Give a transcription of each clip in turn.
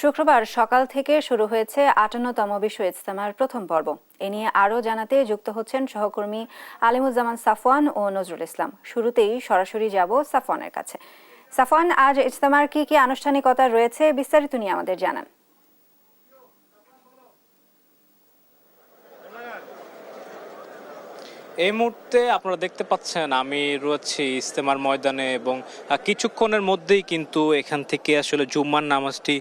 শুক্রবার সকাল থেকে শুরু হয়েছে ৫৮তম বিশ্ব ইজতেমার প্রথম পর্ব। এ নিয়ে আরও জানাতে যুক্ত হচ্ছেন সহকর্মী আলিমুজ্জামান সাফওয়ান ও নজরুল ইসলাম। শুরুতেই সরাসরি যাব সাফওয়ানের কাছে। সাফওয়ান, আজ ইজতেমার কি কি আনুষ্ঠানিকতা রয়েছে, বিস্তারিত নিয়ে আমাদের জানান। এই মুহূর্তে আপনারা দেখতে পাচ্ছেন আমি রয়েছি ইজতেমার ময়দানে এবং কিছুক্ষণের মধ্যেই কিন্তু এখান থেকে আসলে জুম্মার নামাজটি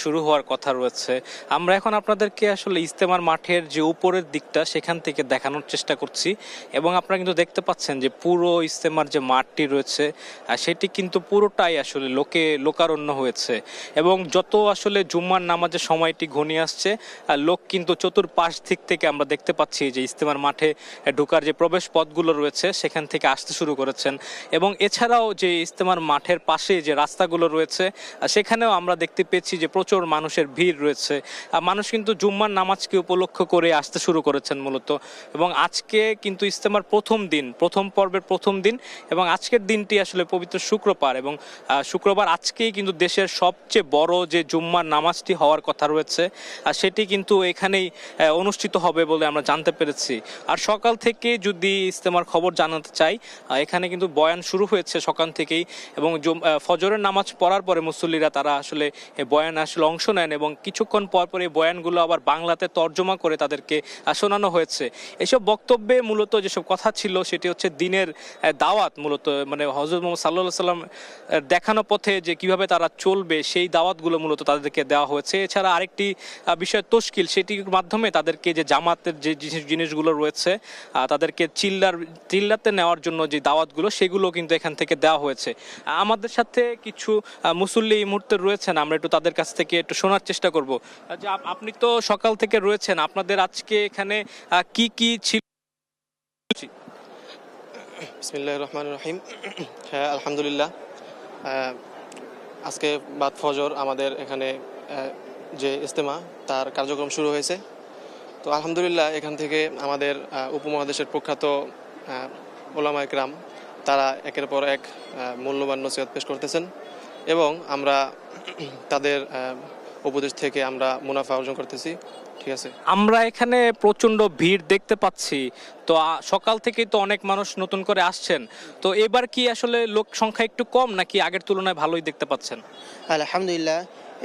শুরু হওয়ার কথা রয়েছে। আমরা এখন আপনাদেরকে আসলে ইজতেমার মাঠের যে উপরের দিকটা সেখান থেকে দেখানোর চেষ্টা করছি এবং আপনারা কিন্তু দেখতে পাচ্ছেন যে পুরো ইজতেমার যে মাঠটি রয়েছে সেটি কিন্তু পুরোটাই আসলে লোকারণ্য হয়েছে এবং যত আসলে জুম্মার নামাজের সময়টি ঘনিয়ে আসছে লোক কিন্তু চতুর্পাশ দিক থেকে আমরা দেখতে পাচ্ছি যে ইজতেমার মাঠে ঢোকার যে প্রবেশ পথগুলো রয়েছে সেখান থেকে আসতে শুরু করেছেন এবং এছাড়াও যে ইজতেমার মাঠের পাশে যে রাস্তাগুলো রয়েছে সেখানেও আমরা দেখতে পেয়েছি যে প্রচুর মানুষের ভিড় রয়েছে। মানুষ কিন্তু জুম্মার নামাজকে উপলক্ষ করে আসতে শুরু করেছেন মূলত। এবং আজকে কিন্তু ইজতেমার প্রথম পর্বের প্রথম দিন এবং আজকের দিনটি আসলে পবিত্র শুক্রবার এবং শুক্রবার আজকেই কিন্তু দেশের সবচেয়ে বড় যে জুম্মার নামাজটি হওয়ার কথা রয়েছে সেটি কিন্তু এখানেই অনুষ্ঠিত হবে বলে আমরা জানতে পেরেছি। আর সকাল থেকে যদি ইজতেমার খবর জানাতে চাই, এখানে কিন্তু বয়ান শুরু হয়েছে সকাল থেকেই এবং ফজরের নামাজ পড়ার পরে মুসল্লিরা তারা আসলে বয়ান আসলে অংশ নেন এবং কিছুক্ষণ পর পর এই বয়ানগুলো আবার বাংলাতে তর্জমা করে তাদেরকে শোনানো হয়েছে। এসব বক্তব্যে মূলত যেসব কথা ছিল সেটি হচ্ছে দিনের দাওয়াত, মূলত মানে হযরত মুহাম্মদ সাল্লাল্লাহু আলাইহি ওয়াসাল্লাম দেখানো পথে যে কিভাবে তারা চলবে সেই দাওয়াতগুলো মূলত তাদেরকে দেওয়া হয়েছে। এছাড়া আরেকটি বিষয় তশকিল, সেটির মাধ্যমে তাদেরকে যে জামাতের যে জিনিসগুলো রয়েছে তাদেরকে চিল্লাতে নেওয়ার জন্য যে দাওয়াতগুলো সেগুলো কিন্তু এখান থেকে দেওয়া হয়েছে। আমাদের সাথে কিছু মুসল্লি এই মুহূর্তে রয়েছেন, আমরা একটু তাদের কাছ থেকে একটু শোনার চেষ্টা করব যে আপনি তো সকাল থেকে রয়েছেন, আপনাদের আজকে এখানে কি কি ছিল? বিসমিল্লাহির রহমানির রহিম। হ্যাঁ, আলহামদুলিল্লাহ, আজকে বাদ ফজর আমাদের এখানে যে ইজতেমা তার কার্যক্রম শুরু হয়েছে। তো আলহামদুলিল্লাহ, এখান থেকে আমাদের উপমহাদেশের প্রখ্যাত ওলামা ইকরাম তারা একের পর এক মূল্যবান নসিহত পেশ করতেছেন এবং আমরা তাদের উপদেশ থেকে আমরা মুনাফা অর্জন করতেছি। ঠিক আছে, আমরা এখানে প্রচন্ড ভিড় দেখতে পাচ্ছি। তো সকাল থেকেই তো অনেক মানুষ নতুন করে আসছেন, তো এবার কি আসলে লোক সংখ্যা একটু কম নাকি আগের তুলনায় ভালোই দেখতে পাচ্ছেন? আলহামদুলিল্লাহ,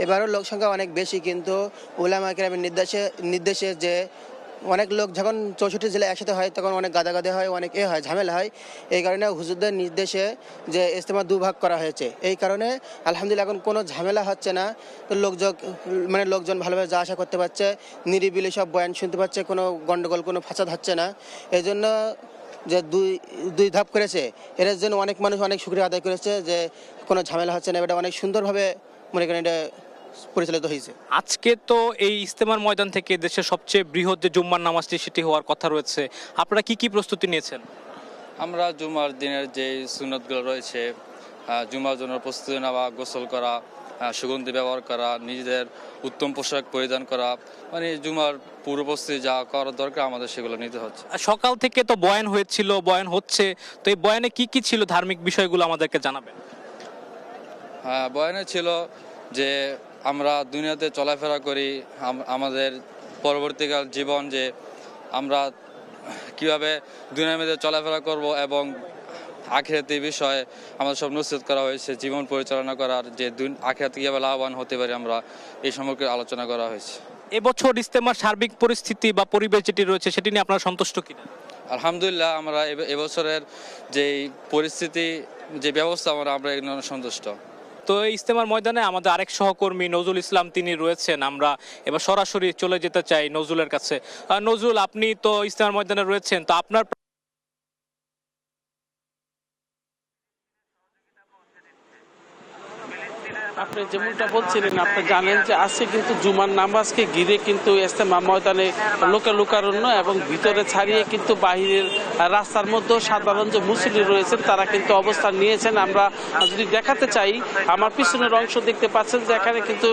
এবারও লোক সংখ্যা অনেক বেশি, কিন্তু উলামা কেরামের নির্দেশে যে অনেক লোক যখন 64 জেলা একসাথে হয় তখন অনেক গাদাগাদি হয়, অনেক হয়, ঝামেলা হয়। এই কারণে হুজুরদের নির্দেশে যে ইজতেমা দুভাগ করা হয়েছে, এই কারণে আলহামদুলিল্লাহ এখন কোনো ঝামেলা হচ্ছে না। তো লোকজন ভালোভাবে যা আশা করতে পারছে, নিরিবিলি সব বয়ান শুনতে পাচ্ছে, কোনো গন্ডগোল কোনো ফাসাদ হচ্ছে না। এই জন্য যে দুই ধাপ করেছে, এর জন্য অনেক মানুষ অনেক শুকরিয়া আদায় করেছে যে কোনো ঝামেলা হচ্ছে না, এটা অনেক সুন্দরভাবে মনে করেন এটা পরিচালিত হয়েছে। আজকে তো এই ইজতেমার ময়দান থেকে দেশের সবচেয়ে বৃহৎ যে জুম্মার নামাজটি সেটি হওয়ার কথা রয়েছে, আপনারা কি কি প্রস্তুতি নিয়েছেন? আমরা জুমার দিনের যে সুন্নতগুলো রয়েছে, জুমার জন্য প্রস্তুতি নেওয়া, গোসল করা, সুগন্ধি ব্যবহার করা, নিজেদের উত্তম পোশাক পরিধান করা, মানে জুমার পুরো প্রস্তুতি যা করার দরকার আমাদের সেগুলো নিতে হচ্ছে। সকাল থেকে তো বয়ান হয়েছিল, বয়ান হচ্ছে, তো এই বয়ানে কি কি ছিল ধার্মিক বিষয়গুলো আমাদেরকে জানাবেন। বয়ানে ছিল যে আমরা দুনিয়াতে চলাফেরা করি, আমাদের পরবর্তীকাল জীবন যে আমরা কিভাবে দুনিয়ার মধ্যে চলাফেরা করব এবং আখিরাতের বিষয়ে আমাদের সব নসিহত করা হয়েছে। জীবন পরিচালনা করার যে আখিরাতে কীভাবে লাভবান হতে পারি আমরা এই সম্পর্কে আলোচনা করা হয়েছে। এবছর ইজতেমার সার্বিক পরিস্থিতি বা পরিবেশ যেটি রয়েছে সেটি নিয়ে আপনারা সন্তুষ্ট কিনা? আলহামদুলিল্লাহ, আমরা এবছরের যে পরিস্থিতি, যে ব্যবস্থা, আমরা এগুলো সন্তুষ্ট। তো ইজতেমার ময়দানে আমাদের আরেক সহকর্মী নজরুল ইসলাম তিনি রয়েছেন, আমরা এবার সরাসরি চলে যেতে চাই নজরুলের কাছে। নজরুল, আপনি তো ইজতেমার ময়দানে রয়েছেন, তো আপনার আপনি যেমনটা বলছিলেন, আপনি জানেন যে আজকে কিন্তু জুমার নামাজকে ঘিরে কিন্তু ইজতেমা ময়দানে লোকারণ্য এবং ভিতরে ছাড়িয়ে কিন্তু বাহিরের রাস্তার মধ্যে সাধারণ যে মুসল্লি রয়েছেন তারা কিন্তু অবস্থান নিয়েছেন। আমরা যদি দেখাতে চাই, আমার পিছনের অংশ দেখতে পাচ্ছেন যে এখানে কিন্তু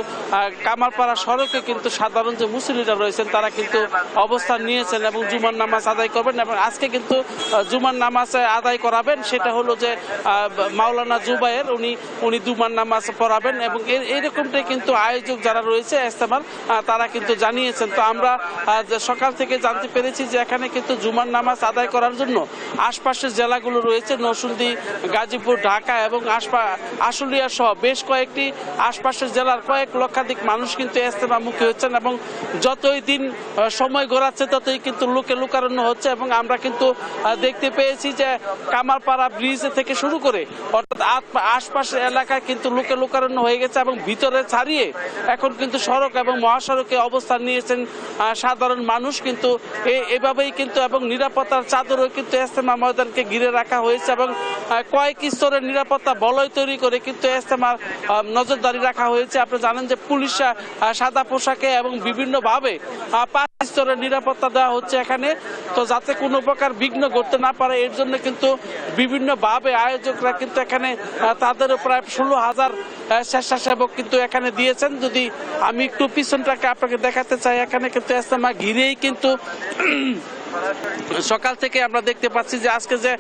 কামারপাড়া সড়কে কিন্তু সাধারণ যে মুসল্লিরা রয়েছেন তারা কিন্তু অবস্থান নিয়েছেন এবং জুমার নামাজ আদায় করবেন। এবং আজকে কিন্তু জুমার নামাজ আদায় করাবেন, সেটা হলো যে মাওলানা জুবায়ের উনি জুমার নামাজ পড়াবেন এবং এইরকমটাই কিন্তু আয়োজক যারা রয়েছে ইজতেমার তারা কিন্তু জানিয়েছেন। তো আমরা সকাল থেকে জানতে পেরেছি যে এখানে কিন্তু জুমার নামাজ আদায় করার জন্য আশপাশের জেলাগুলো রয়েছে নরসিংদী, গাজীপুর, ঢাকা এবং আশুলিয়া সহ বেশ কয়েকটি আশপাশের জেলার কয়েক লক্ষাধিক মানুষ কিন্তু ইজতেমামুখী হচ্ছেন এবং যতই দিন সময় গড়াচ্ছে ততই কিন্তু লোকে লোকারণ্য হচ্ছে। এবং আমরা কিন্তু দেখতে পেয়েছি যে কামারপাড়া ব্রিজ থেকে শুরু করে অর্থাৎ আশপাশের এলাকায় কিন্তু লোকে লোকারণ্য হয়ে গেছে এবং ভিতরে ছাড়িয়ে এখন কিন্তু সড়ক এবং মহাসড়কে অবস্থান নিয়েছেন সাধারণ মানুষ। কিন্তু এভাবেই কিন্তু এবং নিরাপত্তার চাদরও কিন্তু ইজতেমা ময়দানকে ঘিরে রাখা হয়েছে এবং কয়েক স্তরের নিরাপত্তা বলয় তৈরি করে কিন্তু ইজতেমার নজরদারি রাখা হয়েছে। আপনি জানেন যে পুলিশ সাদা পোশাকে এবং বিভিন্নভাবে 5 স্তরের নিরাপত্তা দেওয়া হচ্ছে এখানে, তো যাতে কোনো প্রকার বিঘ্ন ঘটতে না পারে এর জন্য কিন্তু বিভিন্নভাবে আয়োজকরা কিন্তু এখানে তাদের প্রায় 16,000 স্বেচ্ছাসেবক কিন্তু এখানে দিয়েছেন। যদি আমি একটু পিছনটাকে আপনাকে দেখাতে চাই, এখানে কিন্তু ইজতেমা ঘিরেই কিন্তু সকাল থেকে আমরা দেখতে পাচ্ছি যে আজকে যে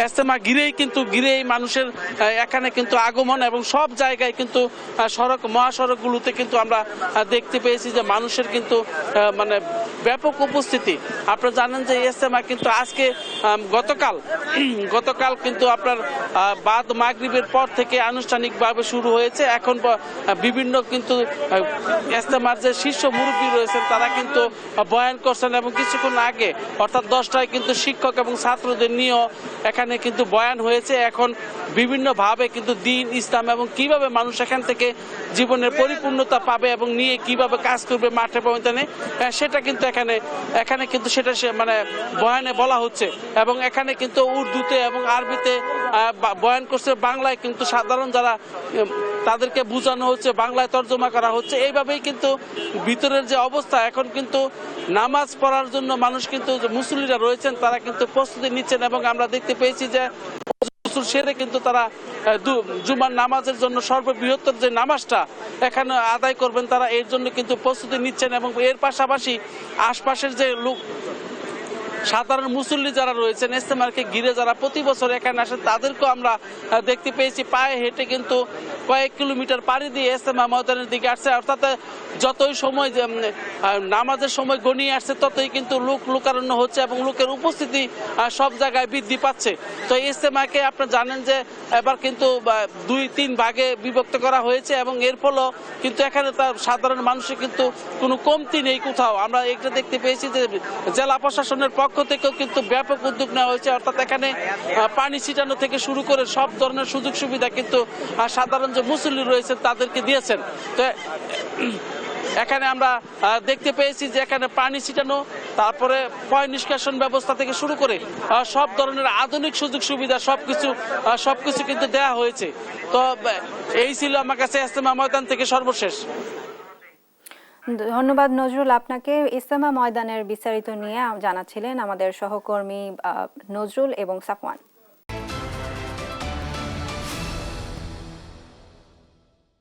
ইজতেমা ঘিরেই মানুষের এখানে কিন্তু আগমন এবং সব জায়গায় কিন্তু সড়ক মহাসড়কগুলোতে কিন্তু আমরা দেখতে পেয়েছি যে মানুষের কিন্তু মানে ব্যাপক উপস্থিতি। আপনারা জানেন যে ইজতেমা কিন্তু আজকে গতকাল কিন্তু আপনার বাদ মাগরিবের পর থেকে আনুষ্ঠানিকভাবে শুরু হয়েছে। এখন বিভিন্ন কিন্তু ইজতেমার যে শীর্ষ মুরব্বী রয়েছেন তারা কিন্তু বয়ান করছেন এবং কিছুক্ষণ আগে অর্থাৎ 10টায় কিন্তু শিক্ষক এবং ছাত্রদের নিয়েও এখানে কিন্তু বয়ান হয়েছে। এখন বিভিন্নভাবে কিন্তু দ্বীন, ইসলাম এবং কিভাবে মানুষ এখান থেকে জীবনের পরিপূর্ণতা পাবে এবং নিয়ে কিভাবে কাজ করবে মাঠে ময়দানে, সেটা কিন্তু এখানে কিন্তু সেটা মানে বয়ানে বলা হচ্ছে। এবং এখানে কিন্তু উর্দুতে এবং আরবিতে বয়ান করছে, বাংলায় কিন্তু সাধারণ যারা তাদেরকে বোঝানো হচ্ছে, বাংলায় তর্জমা করা হচ্ছে। এইভাবেই কিন্তু ভিতরের যে অবস্থা, এখন কিন্তু নামাজ পড়ার জন্য মানুষ কিন্তু মুসল্লিরা রয়েছেন তারা কিন্তু প্রস্তুতি নিচ্ছেন এবং আমরা দেখতে পেয়েছি যে সেরে কিন্তু তারা জুমার নামাজের জন্য সর্ববৃহত্তর যে নামাজটা এখানে আদায় করবেন তারা এর জন্য কিন্তু প্রস্তুতি নিচ্ছেন। এবং এর পাশাপাশি আশপাশের যে লোক সাধারণ মুসল্লি যারা রয়েছেন ইজতেমাকে ঘিরে যারা প্রতি বছর এখানে আসেন তাদেরকেও আমরা দেখতে পেয়েছি পায়ে হেঁটে কিন্তু কয়েক কিলোমিটার পাড়ি দিয়ে ইজতেমা ময়দানের দিকে আসছে। অর্থাৎ যতই সময় নামাজের সময় গনিয়ে আসছে ততই কিন্তু লোকারণ্য হচ্ছে এবং লোকের উপস্থিতি সব জায়গায় বৃদ্ধি পাচ্ছে। তো ইজতেমাকে আপনি জানেন যে এবার কিন্তু 2-3 ভাগে বিভক্ত করা হয়েছে এবং এর ফলেও কিন্তু এখানে তার সাধারণ মানুষের কিন্তু কোনো কমতি নেই কোথাও। আমরা এটা দেখতে পেয়েছি যে জেলা প্রশাসনের পক্ষ থেকেও কিন্তু ব্যাপক উদ্যোগ নেওয়া হয়েছে, অর্থাৎ এখানে পানি ছিটানো থেকে শুরু করে সব ধরনের সুযোগ সুবিধা কিন্তু সাধারণ যে মুসল্লি রয়েছেন তাদেরকে দিয়েছেন। তো এখানে আমরা দেখতে পেয়েছি যে এখানে পানি ছিটানো, তারপরে পয় নিষ্কাশন ব্যবস্থা থেকে শুরু করে সব ধরনের আধুনিক সুযোগ সুবিধা সবকিছু কিন্তু দেওয়া হয়েছে। তো এই ছিল আমার কাছে ইজতেমা ময়দান থেকে সর্বশেষ। ধন্যবাদ নজরুল আপনাকে। ইজতেমা ময়দানের বিস্তারিত নিয়ে জানাচ্ছিলেন আমাদের সহকর্মী নজরুল এবং সাফওয়ান।